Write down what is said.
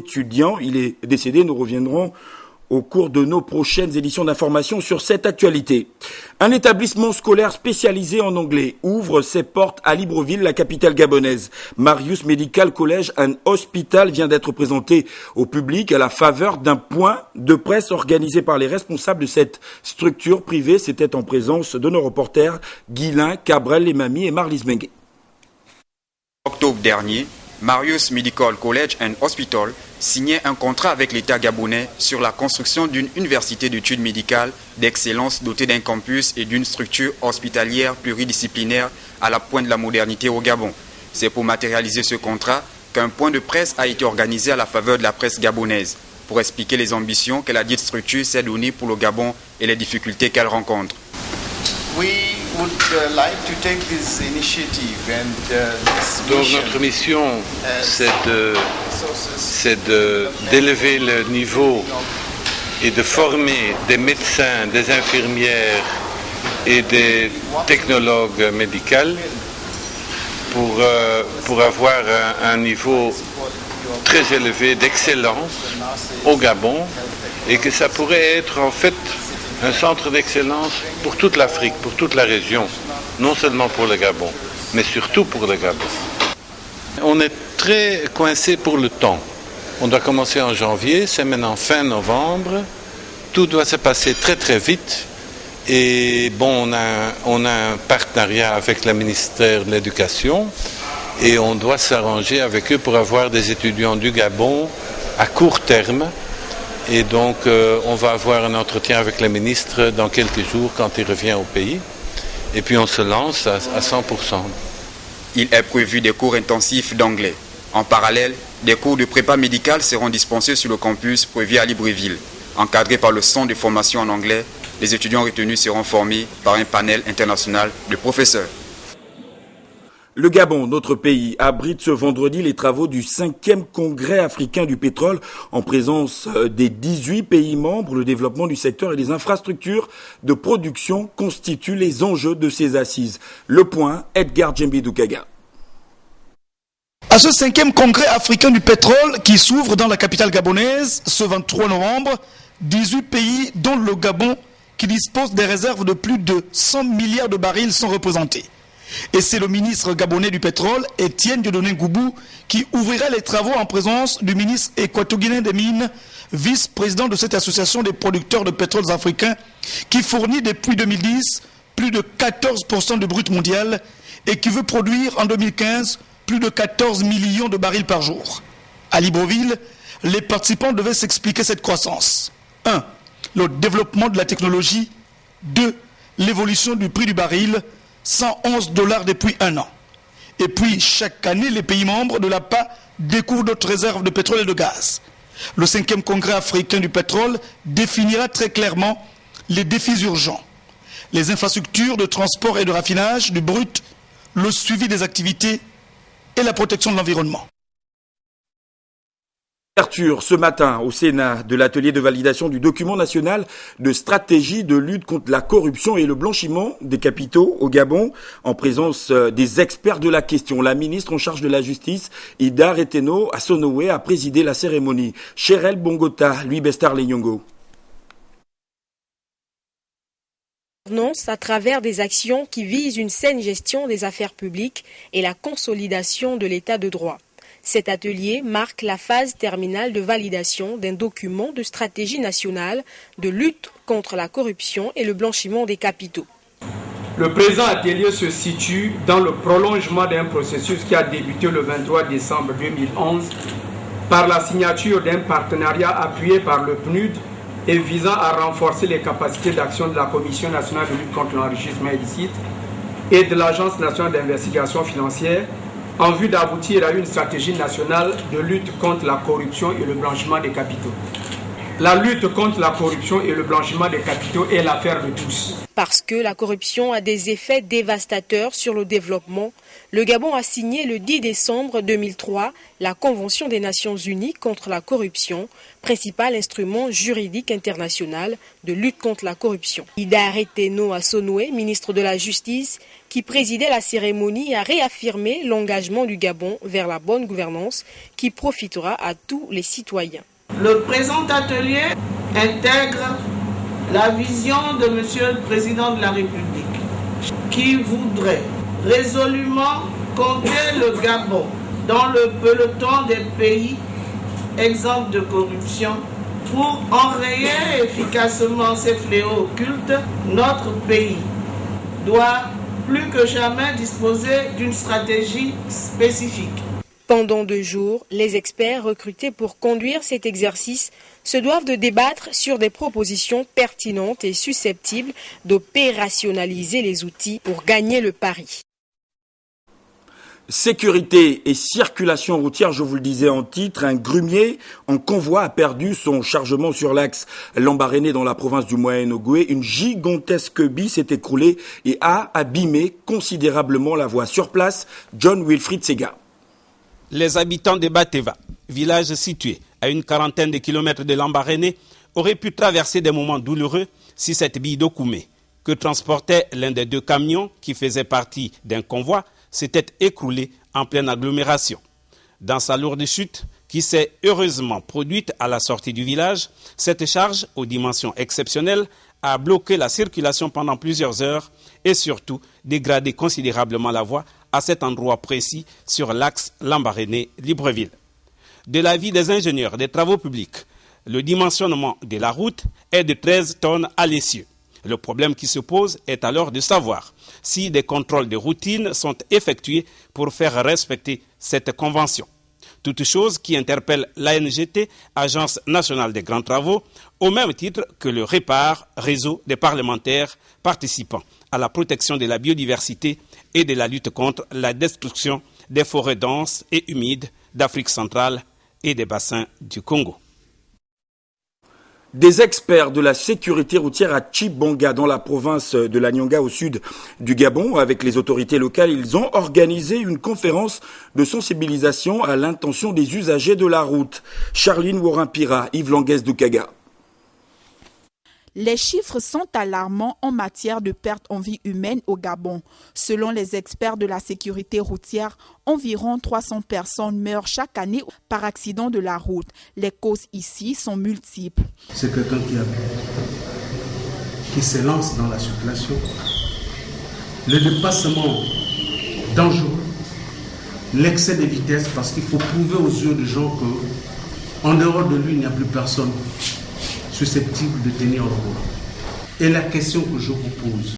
étudiant. Il est décédé, nous reviendrons au cours de nos prochaines éditions d'information sur cette actualité. Un établissement scolaire spécialisé en anglais ouvre ses portes à Libreville, la capitale gabonaise. Marius Medical College and Hospital vient d'être présenté au public à la faveur d'un point de presse organisé par les responsables de cette structure privée. C'était en présence de nos reporters Guilain, Cabrel, Lemami et Marlise Mengue. Octobre dernier, Marius Medical College and Hospital signait un contrat avec l'État gabonais sur la construction d'une université d'études médicales d'excellence dotée d'un campus et d'une structure hospitalière pluridisciplinaire à la pointe de la modernité au Gabon. C'est pour matérialiser ce contrat qu'un point de presse a été organisé à la faveur de la presse gabonaise pour expliquer les ambitions que la dite structure s'est donnée pour le Gabon et les difficultés qu'elle rencontre. Donc notre mission, c'est d'élever le niveau et de former des médecins, des infirmières et des technologues médicaux pour avoir un niveau très élevé d'excellence au Gabon, et que ça pourrait être en fait un centre d'excellence pour toute l'Afrique, pour toute la région, non seulement pour le Gabon, mais surtout pour le Gabon. On est très coincé pour le temps. On doit commencer en janvier, c'est maintenant fin novembre. Tout doit se passer très très vite. Et bon, on a un partenariat avec le ministère de l'Éducation et on doit s'arranger avec eux pour avoir des étudiants du Gabon à court terme. Et donc, on va avoir un entretien avec le ministre dans quelques jours quand il revient au pays. Et puis, on se lance à 100%. Il est prévu des cours intensifs d'anglais. En parallèle, des cours de prépa médicale seront dispensés sur le campus prévu à Libreville. Encadrés par le centre de formation en anglais, les étudiants retenus seront formés par un panel international de professeurs. Le Gabon, notre pays, abrite ce vendredi les travaux du 5e congrès africain du pétrole en présence des 18 pays membres. Le développement du secteur et des infrastructures de production constituent les enjeux de ces assises. Le point, Edgar Djembidoukaga. À ce 5e congrès africain du pétrole qui s'ouvre dans la capitale gabonaise ce 23 novembre, 18 pays dont le Gabon qui dispose des réserves de plus de 100 milliards de barils sont représentés. Et c'est le ministre gabonais du pétrole, Étienne Dieudonné Goubou, qui ouvrira les travaux en présence du ministre équato-guinéen des Mines, vice-président de cette association des producteurs de pétrole africains, qui fournit depuis 2010 plus de 14% du brut mondial et qui veut produire en 2015 plus de 14 millions de barils par jour. À Libreville, les participants devaient s'expliquer cette croissance. 1. Le développement de la technologie. 2. L'évolution du prix du baril. $111 depuis un an. Et puis, chaque année, les pays membres de l'APA découvrent d'autres réserves de pétrole et de gaz. Le 5e congrès africain du pétrole définira très clairement les défis urgents. Les infrastructures de transport et de raffinage du brut, le suivi des activités et la protection de l'environnement. Ouverture ce matin au Sénat de l'atelier de validation du document national de stratégie de lutte contre la corruption et le blanchiment des capitaux au Gabon, en présence des experts de la question. La ministre en charge de la justice, Ida Reteno Asonowe, a présidé la cérémonie. Cherel Bongota, Louis Bestar Lenyongo. À travers des actions qui visent une saine gestion des affaires publiques et la consolidation de l'état de droit. Cet atelier marque la phase terminale de validation d'un document de stratégie nationale de lutte contre la corruption et le blanchiment des capitaux. Le présent atelier se situe dans le prolongement d'un processus qui a débuté le 23 décembre 2011 par la signature d'un partenariat appuyé par le PNUD et visant à renforcer les capacités d'action de la Commission nationale de lutte contre l'enrichissement illicite et de l'Agence nationale d'investigation financière en vue d'aboutir à une stratégie nationale de lutte contre la corruption et le blanchiment des capitaux. La lutte contre la corruption et le blanchiment des capitaux est l'affaire de tous. Parce que la corruption a des effets dévastateurs sur le développement, le Gabon a signé le 10 décembre 2003 la Convention des Nations Unies contre la corruption, principal instrument juridique international de lutte contre la corruption. Idare Teno Asonoué, ministre de la Justice, qui présidait la cérémonie, a réaffirmé l'engagement du Gabon vers la bonne gouvernance qui profitera à tous les citoyens. Le présent atelier intègre la vision de Monsieur le Président de la République, qui voudrait résolument compter le Gabon dans le peloton des pays exempts de corruption pour enrayer efficacement ces fléaux occultes. Notre pays doit plus que jamais disposer d'une stratégie spécifique. Pendant 2 jours, les experts recrutés pour conduire cet exercice se doivent de débattre sur des propositions pertinentes et susceptibles d'opérationnaliser les outils pour gagner le pari. Sécurité et circulation routière, je vous le disais en titre, un grumier en convoi a perdu son chargement sur l'axe Lambaréné dans la province du Moyen-Ogooué. Une gigantesque bille s'est écroulée et a abîmé considérablement la voie. Sur place, John Wilfried Sega. Les habitants de Bateva, village situé à une quarantaine de kilomètres de Lambaréné, auraient pu traverser des moments douloureux si cette bille d'Okoumé, que transportait l'un des 2 camions qui faisait partie d'un convoi, s'était écroulée en pleine agglomération. Dans sa lourde chute, qui s'est heureusement produite à la sortie du village, cette charge, aux dimensions exceptionnelles, a bloqué la circulation pendant plusieurs heures et surtout dégradé considérablement la voie à cet endroit précis sur l'axe Lambaréné-Libreville. De l'avis des ingénieurs des travaux publics, le dimensionnement de la route est de 13 tonnes à l'essieu. Le problème qui se pose est alors de savoir si des contrôles de routine sont effectués pour faire respecter cette convention. Toute chose qui interpelle l'ANGT, Agence nationale des grands travaux, au même titre que le REPAR, réseau des parlementaires participant à la protection de la biodiversité et de la lutte contre la destruction des forêts denses et humides d'Afrique centrale et des bassins du Congo. Des experts de la sécurité routière à Tchibanga, dans la province de la Nyanga, au sud du Gabon, avec les autorités locales, ils ont organisé une conférence de sensibilisation à l'intention des usagers de la route. Charline Worimpira, Yves Languès-Doukaga. Les chiffres sont alarmants en matière de pertes en vie humaine au Gabon. Selon les experts de la sécurité routière, environ 300 personnes meurent chaque année par accident de la route. Les causes ici sont multiples. C'est quelqu'un qui s'élance dans la circulation. Le dépassement dangereux, l'excès de vitesse, parce qu'il faut prouver aux yeux des gens qu'en dehors de lui, il n'y a plus personne susceptible de tenir le volant. Et la question que je vous pose,